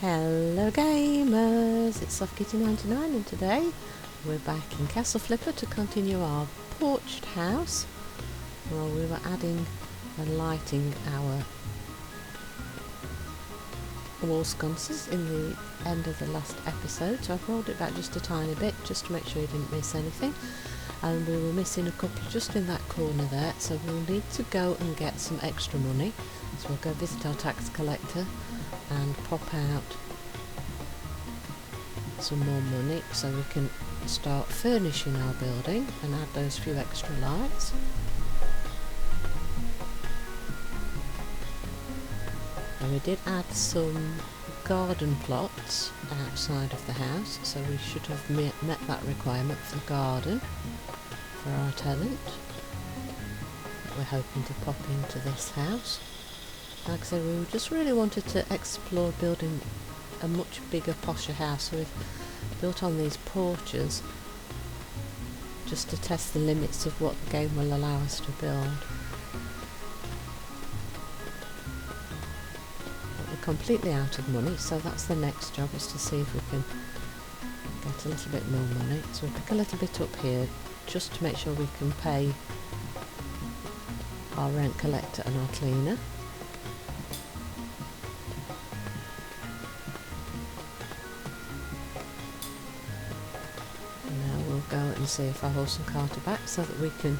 Hello gamers, it's SoftKitty99 and today we're back in Castle Flipper to continue our porched house. Well, we were adding and lighting our wall sconces in the end of the last episode, so I've rolled it back just a tiny bit just to make sure you didn't miss anything. And we were missing a couple just in that corner there, so we'll need to go and get some extra money. So we'll go visit our tax collector and pop out some more money so we can start furnishing our building and add those few extra lights. And we did add some garden plots outside of the house, so we should have met that requirement for the garden for our tenant that we're hoping to pop into this house. Like I said, we just really wanted to explore building a much bigger, posher house, so we've built on these porches just to test the limits of what the game will allow us to build. But we're completely out of money, so that's the next job, is to see if we can get a little bit more money. So we pick a little bit up here just to make sure we can pay our rent collector and our cleaner. Go and see if our horse and cart are back so that we can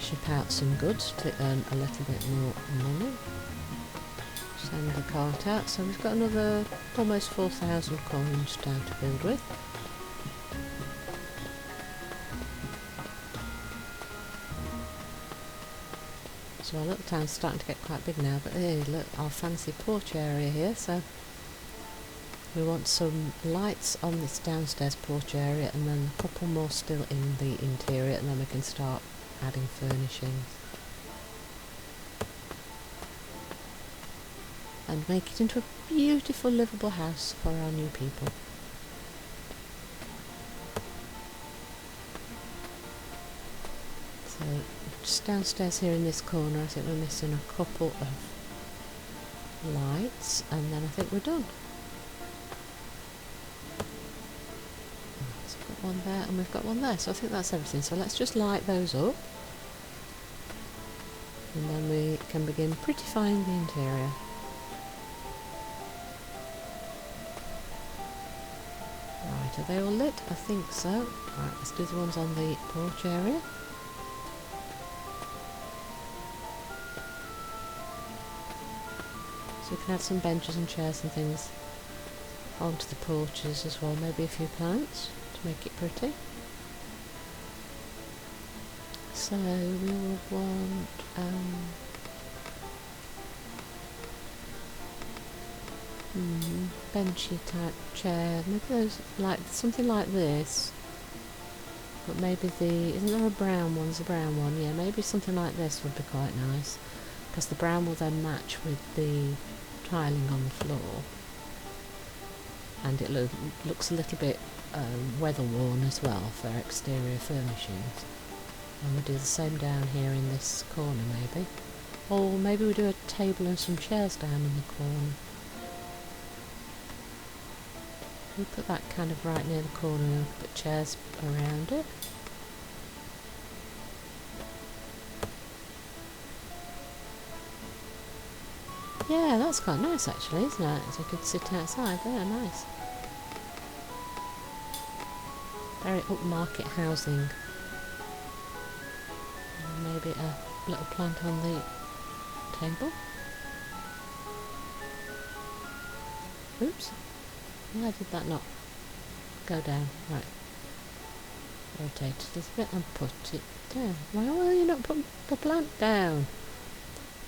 ship out some goods to earn a little bit more money. Send the cart out, so we've got another almost 4,000 coins down to build with. So our little town's starting to get quite big now, but hey, look, our fancy porch area here, so we want some lights on this downstairs porch area and then a couple more still in the interior, and then we can start adding furnishings and make it into a beautiful livable house for our new people. So just downstairs here in this corner I think we're missing a couple of lights and then I think we're done. One there and we've got one there, so I think that's everything. So let's just light those up and then we can begin prettifying the interior. Right, are they all lit? I think so. Right, let's do the ones on the porch area. So we can add some benches and chairs and things onto the porches as well, maybe a few plants to make it pretty. So we will want benchy type chair, maybe those, like something like this, but maybe isn't there a brown one? There's a brown one, yeah, maybe something like this would be quite nice, because the brown will then match with the tiling on the floor. And it looks a little bit weather worn as well for exterior furnishings. And we'll do the same down here in this corner maybe. Or maybe we do a table and some chairs down in the corner. We put that kind of right near the corner and we'll put chairs around it. Yeah, that's quite nice actually, isn't it? So we could sit outside there, nice. Very upmarket housing. And maybe a little plant on the table. Oops. Why did that not go down? Right. Rotate it a little bit and put it down. Why will you not put the plant down?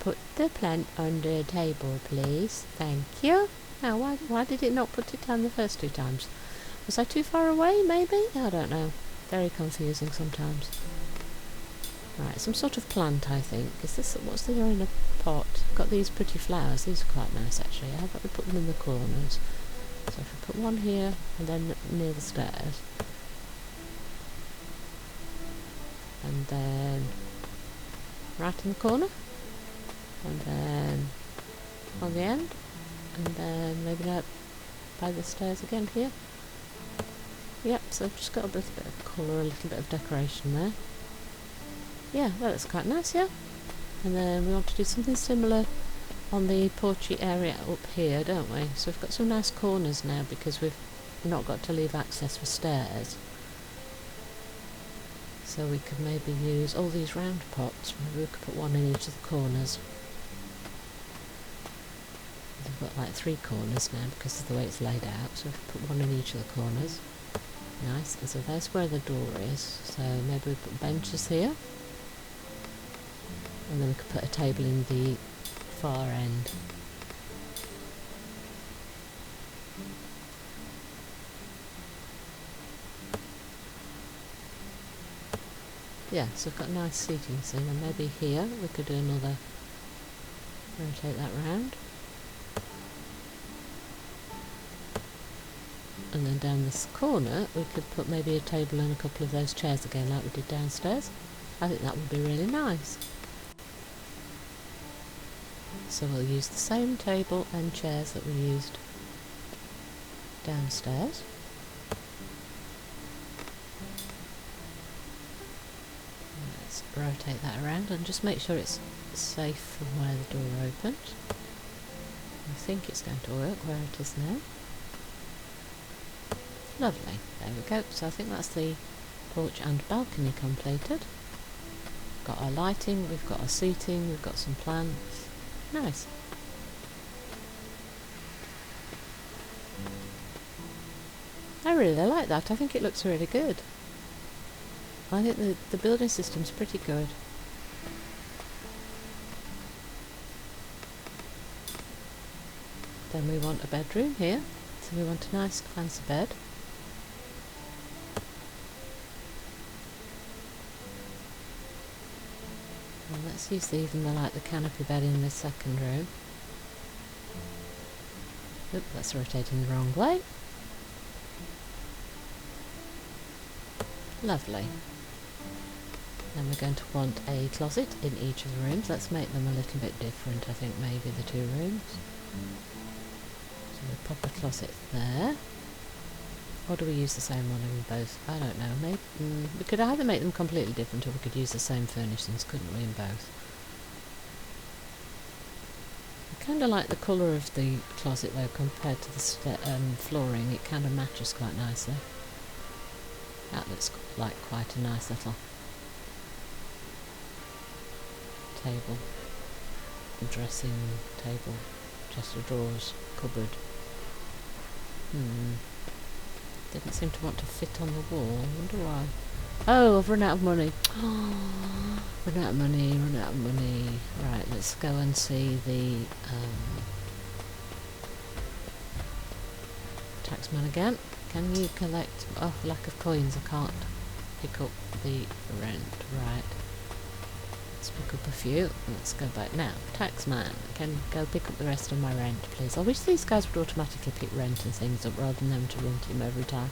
Put the plant on the table, please. Thank you. Now, why did it not put it down the first two times? Was I too far away, maybe? I don't know. Very confusing sometimes. Right, some sort of plant, I think. Is this, what's there in a pot? Got these pretty flowers. These are quite nice, actually. How about we put them in the corners? So if we put one here, and then near the stairs. And then right in the corner. And then on the end, and then maybe by the stairs again here. Yep, so I've just got a little bit of colour, a little bit of decoration there. Yeah, that looks quite nice, yeah. And then we want to do something similar on the porchy area up here, don't we? So we've got some nice corners now because we've not got to leave access for stairs. So we could maybe use all these round pots. Maybe we could put one in each of the corners. We've got like 3 corners now because of the way it's laid out, so we could put one in each of the corners. Nice, and so there's where the door is, so maybe we put benches here. And then we could put a table in the far end. Yeah, so we've got a nice seating scene, and maybe here we could do another, rotate that round. And then down this corner we could put maybe a table and a couple of those chairs again like we did downstairs. I think that would be really nice. So we'll use the same table and chairs that we used downstairs. Let's rotate that around and just make sure it's safe from where the door opens. I think it's going to work where it is now. Lovely, there we go. So I think that's the porch and balcony completed. We've got our lighting, we've got our seating, we've got some plants. Nice. I really like that. I think it looks really good. I think the building system's pretty good. Then we want a bedroom here. So we want a nice fancy bed. And let's use even the canopy bed in the second room. Oop, that's rotating the wrong way. Lovely. Then we're going to want a closet in each of the rooms. Let's make them a little bit different, I think, maybe the 2 rooms. So we pop a closet there. Or do we use the same one in both? I don't know. Maybe we could either make them completely different or we could use the same furnishings, couldn't we, in both? I kind of like the colour of the closet though compared to the flooring. It kind of matches quite nicely. That looks like quite a nice little table, dressing table, chest of drawers, cupboard. Didn't seem to want to fit on the wall. I wonder why. Oh, I've run out of money. Run out of money, run out of money. Right, let's go and see the Taxman again. Can you collect... Oh, lack of coins, I can't pick up the rent. Right. Let's pick up a few. Let's go back now. Taxman, can you go pick up the rest of my rent, please? I wish these guys would automatically pick rent and things up rather than them to run to him every time.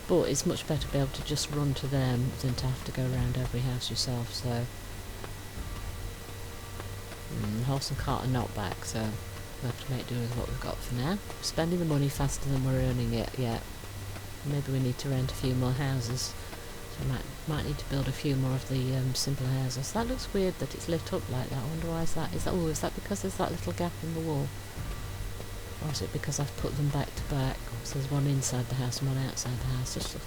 But it's much better to be able to just run to them than to have to go around every house yourself, so... horse and cart are not back, so we'll have to make do with what we've got for now. We're spending the money faster than we're earning it yet. Maybe we need to rent a few more houses. So I might need to build a few more of the simpler houses. That looks weird that it's lit up like that. I wonder why is that? Is that because there's that little gap in the wall? Or is it because I've put them back to back? So there's one inside the house and one outside the house. Just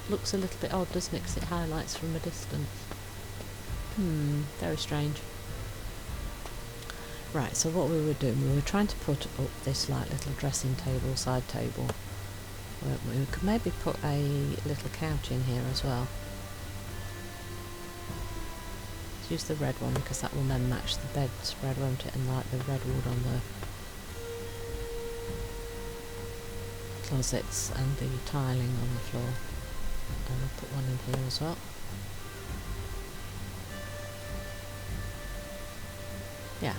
looks a little bit odd, doesn't it? Because it highlights from a distance. Very strange. Right, so what we were doing, we were trying to put up this little dressing table, side table. We could maybe put a little couch in here as well. Let's use the red one because that will then match the bedspread, won't it? And like the red wood on the closets and the tiling on the floor. And we'll put one in here as well. Yeah.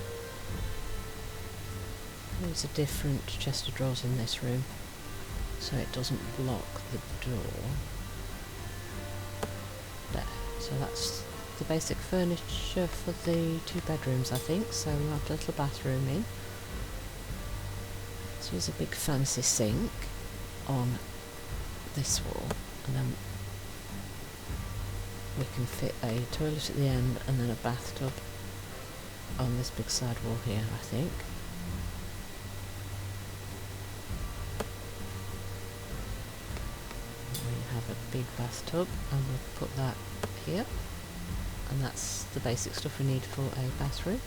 There's a different chest of drawers in this room, so it doesn't block the door. There. So that's the basic furniture for the 2 bedrooms, I think. So we want a little bathroom in. Let's use a big fancy sink on this wall, and then we can fit a toilet at the end and then a bathtub on this big side wall here, I think. We have a big bathtub and we'll put that here, and that's the basic stuff we need for a bathroom.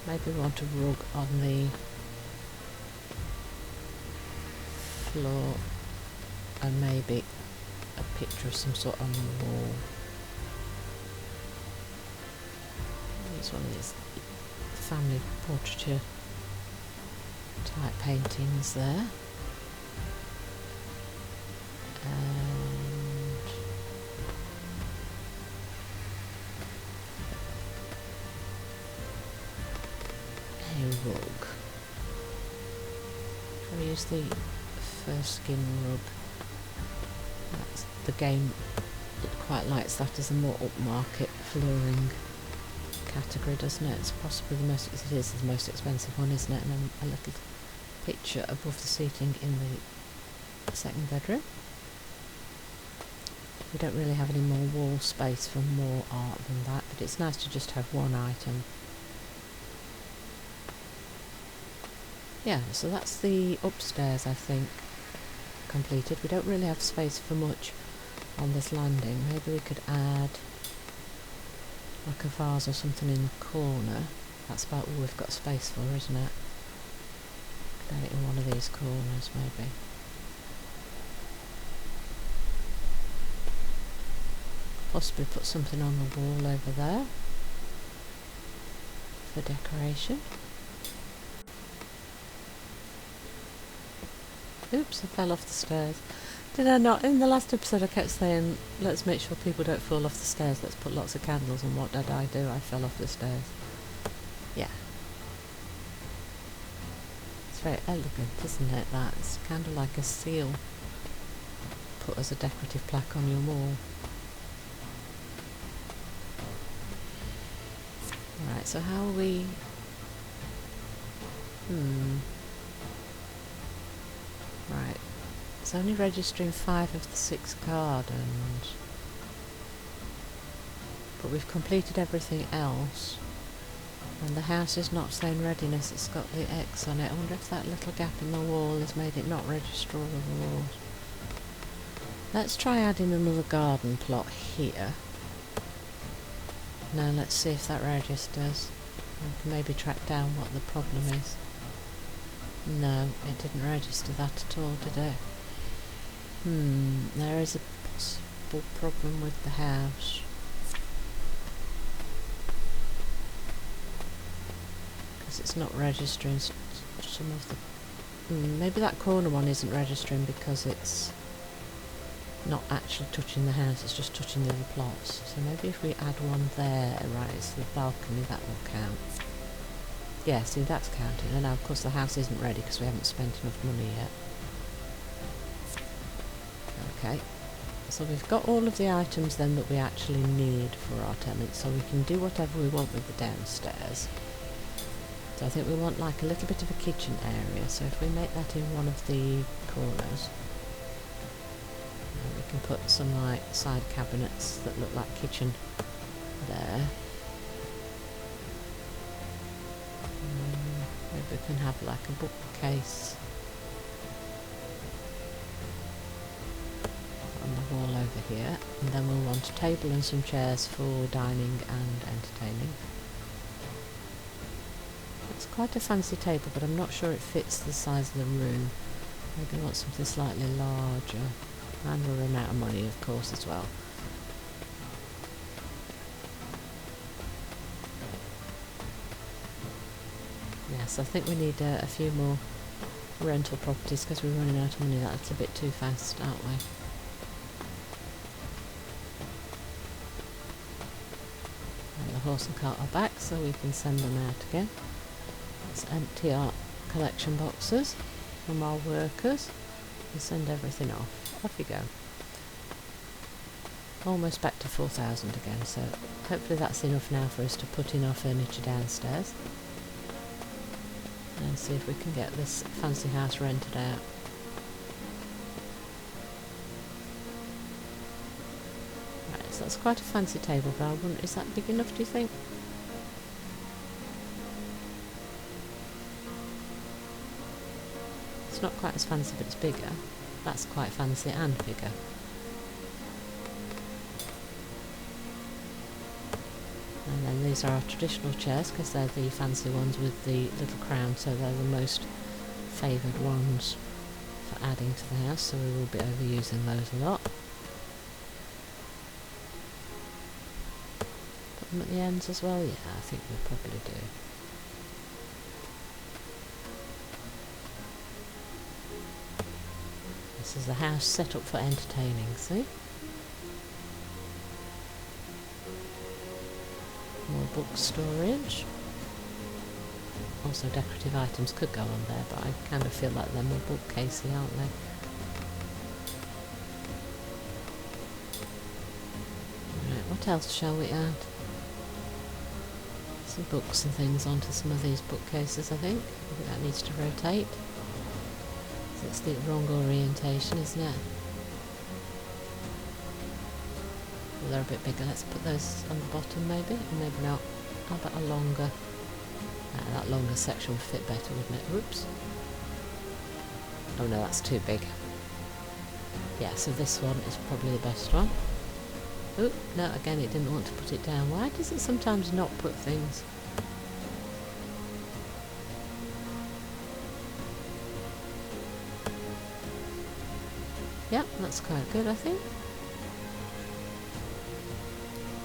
Maybe we want a rug on the floor and maybe a picture of some sort on the wall. Use one of these family portraiture type paintings there. And a rug. Shall we use the fur skin rug? That's the game that quite likes that as a more upmarket flooring category, doesn't it? It's possibly the most, it is the most expensive one, isn't it? And then a little picture above the seating in the second bedroom. We don't really have any more wall space for more art than that, but it's nice to just have one item. Yeah, so that's the upstairs, I think, completed. We don't really have space for much on this landing. Maybe we could add like a vase or something in the corner. That's about all we've got space for, isn't it? Could add it in one of these corners, maybe. Possibly put something on the wall over there for decoration. Oops, I fell off the stairs. Did I not? In the last episode I kept saying, let's make sure people don't fall off the stairs, let's put lots of candles, and what did I do? I fell off the stairs. Yeah. It's very elegant, isn't it, that? It's kind of like a seal put as a decorative plaque on your wall. Right, so how are we... Right. It's only registering 5 of the 6 gardens. But we've completed everything else. And the house is not saying readiness, it's got the X on it. I wonder if that little gap in the wall has made it not register all of the walls. Let's try adding another garden plot here. Now let's see if that registers. We can maybe track down what the problem is. No, it didn't register that at all, did it? There is a possible problem with the house. Because it's not registering some of the... maybe that corner one isn't registering because it's not actually touching the house, it's just touching the other plots. So maybe if we add one there, right, it's the balcony, that will count. Yeah, see, that's counting. And now, of course, the house isn't ready because we haven't spent enough money yet. Okay, so we've got all of the items then that we actually need for our tenants, so we can do whatever we want with the downstairs. So I think we want like a little bit of a kitchen area, so if we make that in one of the corners, we can put some like side cabinets that look like kitchen there. Maybe we can have like a bookcase on the wall over here, and then we'll want a table and some chairs for dining and entertaining. It's quite a fancy table, but I'm not sure it fits the size of the room. Maybe I want something slightly larger, and we'll run out of money, of course, as well. Yes, I think we need a few more rental properties because we're running out of money. That's a bit too fast, aren't we? And the horse and cart are back, so we can send them out again. Let's empty our collection boxes from our workers and send everything off. Off you go. Almost back to 4,000 again, so hopefully that's enough now for us to put in our furniture downstairs. and see if we can get this fancy house rented out. Right, so that's quite a fancy table, but is that big enough, do you think? It's not quite as fancy, but it's bigger. That's quite fancy and bigger. And then these are our traditional chairs, because they're the fancy ones with the little crown, so they're the most favoured ones for adding to the house, so we will be overusing those a lot. Put them at the ends as well? Yeah, I think we'll probably do. This is the house set up for entertaining, see? More book storage. Also decorative items could go on there, but I kind of feel like they're more bookcasey, aren't they? Right, what else shall we add? Some books and things onto some of these bookcases, I think. I think that needs to rotate. So it's the wrong orientation, isn't it? Well, they're a bit bigger. Let's put those on the bottom maybe, or maybe not. How about a longer... that longer section would fit better, wouldn't it? Whoops. Oh no, that's too big. Yeah, so this one is probably the best one. Oh, no, again it didn't want to put it down. Why does it sometimes not put things? Yeah, that's quite good, I think.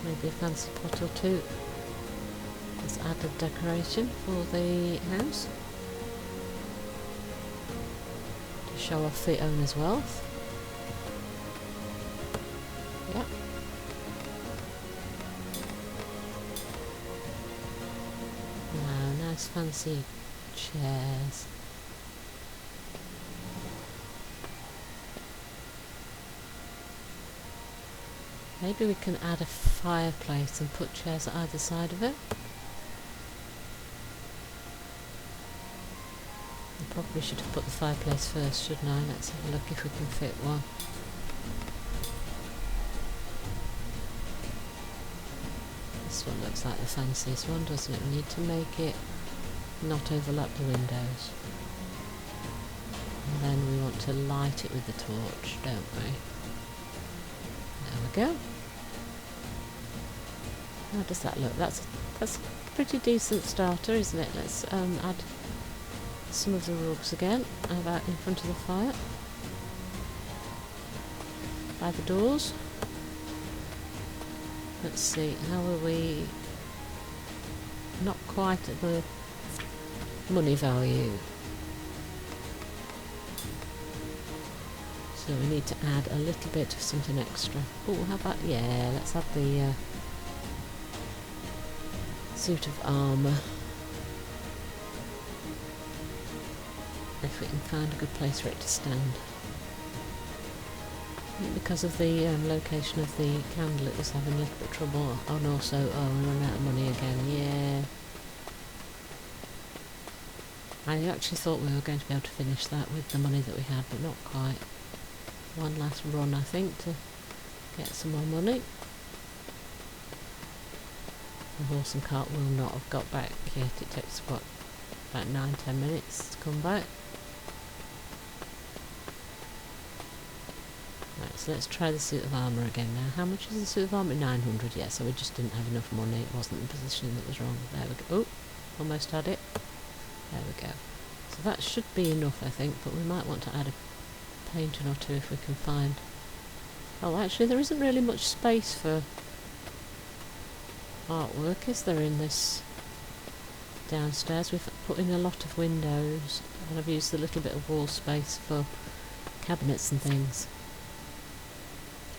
Maybe a fancy pot or two. As added decoration for the house. To show off the owner's wealth. Yep. Wow, nice fancy chairs. Maybe we can add a fireplace and put chairs at either side of it. I probably should have put the fireplace first, shouldn't I? Let's have a look if we can fit one. This one looks like the fanciest one, doesn't it? We need to make it not overlap the windows. And then we want to light it with the torch, don't we? There we go. How does that look? That's a pretty decent starter, isn't it? Let's add some of the rugs again. How about in front of the fire? By the doors. Let's see, how are we? Not quite at the money value. So we need to add a little bit of something extra. Oh, how about, yeah, let's add the suit of armour. If we can find a good place for it to stand. Because of the location of the candle, it was having a little bit of trouble. Oh, and also, we run out of money again, yeah. I actually thought we were going to be able to finish that with the money that we had, but not quite. One last run, I think, to get some more money. The horse and cart will not have got back yet. It takes, what, about 9-10 minutes to come back. Right, so let's try the suit of armour again now. How much is the suit of armour? 900, yeah, so we just didn't have enough money. It wasn't the positioning that was wrong. There we go. Oh, almost had it. There we go. So that should be enough, I think, but we might want to add a painting or two if we can find... Oh, actually there isn't really much space for artwork, is there, in this downstairs? We've put in a lot of windows and I've used a little bit of wall space for cabinets and things.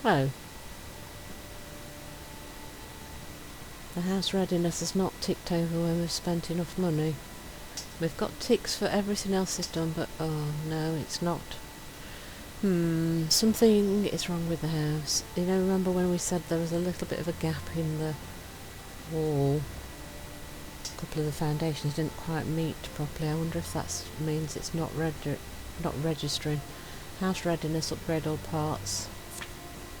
Oh. The house readiness has not ticked over when we've spent enough money. We've got ticks for everything else is done, but oh no, it's not. Something is wrong with the house. You know, remember when we said there was a little bit of a gap in the wall? couple of the foundations didn't quite meet properly. I wonder if that means it's not registering. House readiness, upgrade all parts.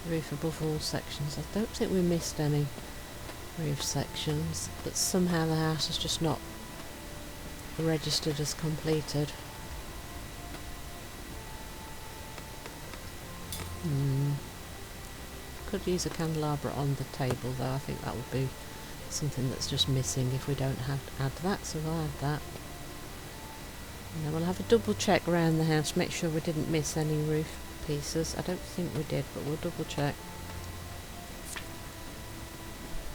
Roof above all sections. I don't think we missed any roof sections, but somehow the house is just not registered as completed. Could use a candelabra on the table though. I think that would be something that's just missing if we don't have to add that, so we'll add that. And then we'll have a double check around the house, make sure we didn't miss any roof pieces. I don't think we did, but we'll double check.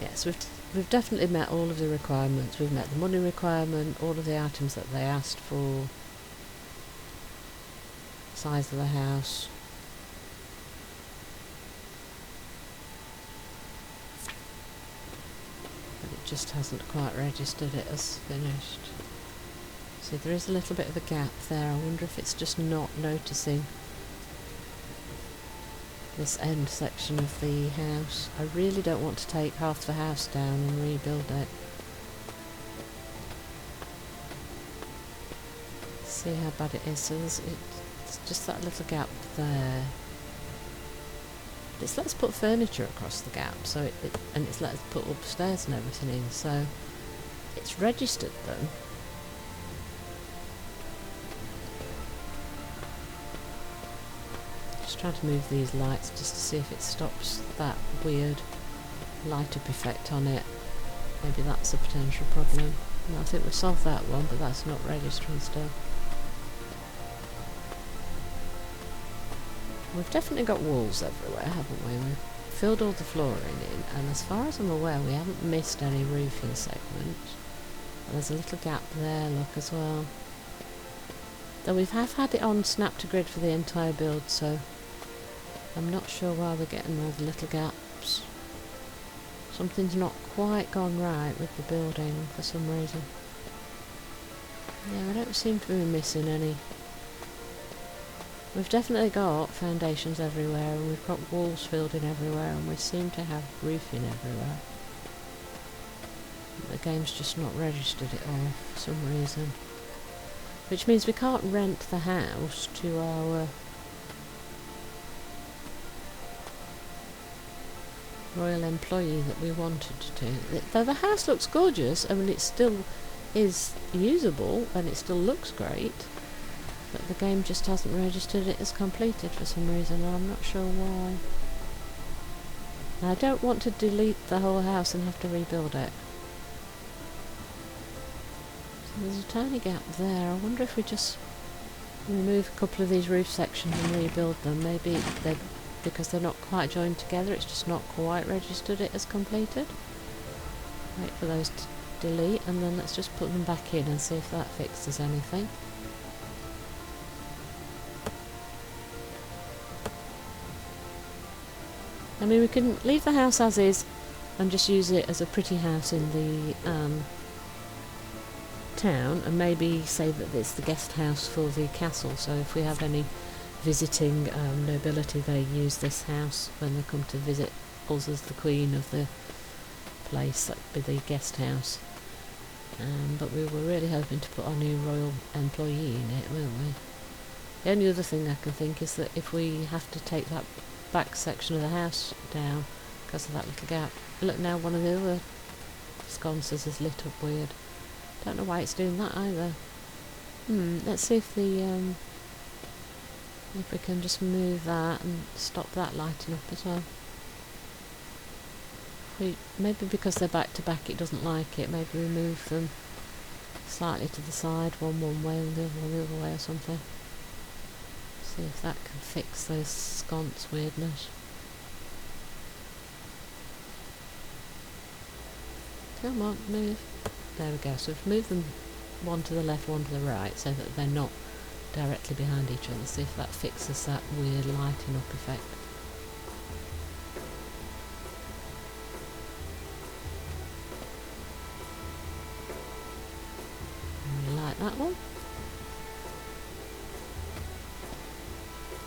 Yes, we've definitely met all of the requirements. We've met the money requirement, all of the items that they asked for, size of the house. But it just hasn't quite registered it as finished. See, there is a little bit of a gap there. I wonder if it's just not noticing this end section of the house. I really don't want to take half the house down and rebuild it. See how bad it is. So it's just that little gap there. It's let us put furniture across the gap, so and it's let us put upstairs and everything in, so it's registered them. Trying to move these lights just to see if it stops that weird light up effect on it. Maybe that's a potential problem. No, I think we've solved that one, but that's not registering still. We've definitely got walls everywhere, haven't we? We've filled all the flooring in, and as far as I'm aware we haven't missed any roofing segment. And there's a little gap there, look, as well. Though we have had it on snap to grid for the entire build, so I'm not sure why we're getting all the little gaps. Something's not quite gone right with the building for some reason. Yeah, we don't seem to be missing any. We've definitely got foundations everywhere, and we've got walls filled in everywhere, and we seem to have roofing everywhere. The game's just not registered it all for some reason. Which means we can't rent the house to our royal employee that we wanted to. Though the house looks gorgeous, I mean it still is usable and it still looks great, but the game just hasn't registered it as completed for some reason, and I'm not sure why. And I don't want to delete the whole house and have to rebuild it. So there's a tiny gap there. I wonder if we just remove a couple of these roof sections and rebuild them. Maybe they're, because they're not quite joined together, it's just not quite registered it as completed. Wait for those to delete, and then let's just put them back in and see if that fixes anything. I mean, we can leave the house as is and just use it as a pretty house in the town, and maybe say that it's the guest house for the castle, so if we have any visiting nobility, they use this house when they come to visit us as the queen of the place. That would be the guest house. But we were really hoping to put our new royal employee in it, weren't we? The only other thing I can think is that if we have to take that back section of the house down because of that little gap. Look, now one of the other sconces is lit up weird. Don't know why it's doing that either. Let's see if the if we can just move that and stop that lighting up as well. Maybe because they're back to back it doesn't like it. Maybe we move them slightly to the side, one way and the other one the other way or something. See if that can fix those sconce weirdness. Come on, move. There we go. So we've moved them one to the left, one to the right, so that they're not directly behind each other. See if that fixes that weird lighting up effect. Really like that one.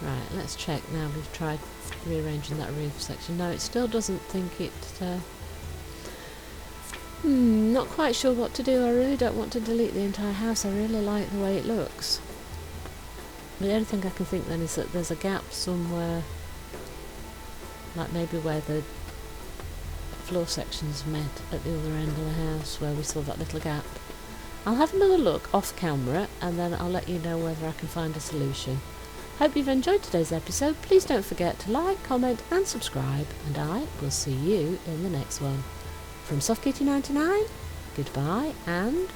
Right, let's check now. We've tried rearranging that roof section. No, it still doesn't think it Not quite sure what to do. I really don't want to delete the entire house. I really like the way it looks. The only thing I can think then is that there's a gap somewhere, like maybe where the floor sections met at the other end of the house, where we saw that little gap. I'll have another look off camera and then I'll let you know whether I can find a solution. Hope you've enjoyed today's episode. Please don't forget to like, comment and subscribe, and I will see you in the next one. From SoftKitty99, goodbye and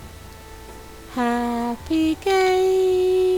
happy gaming!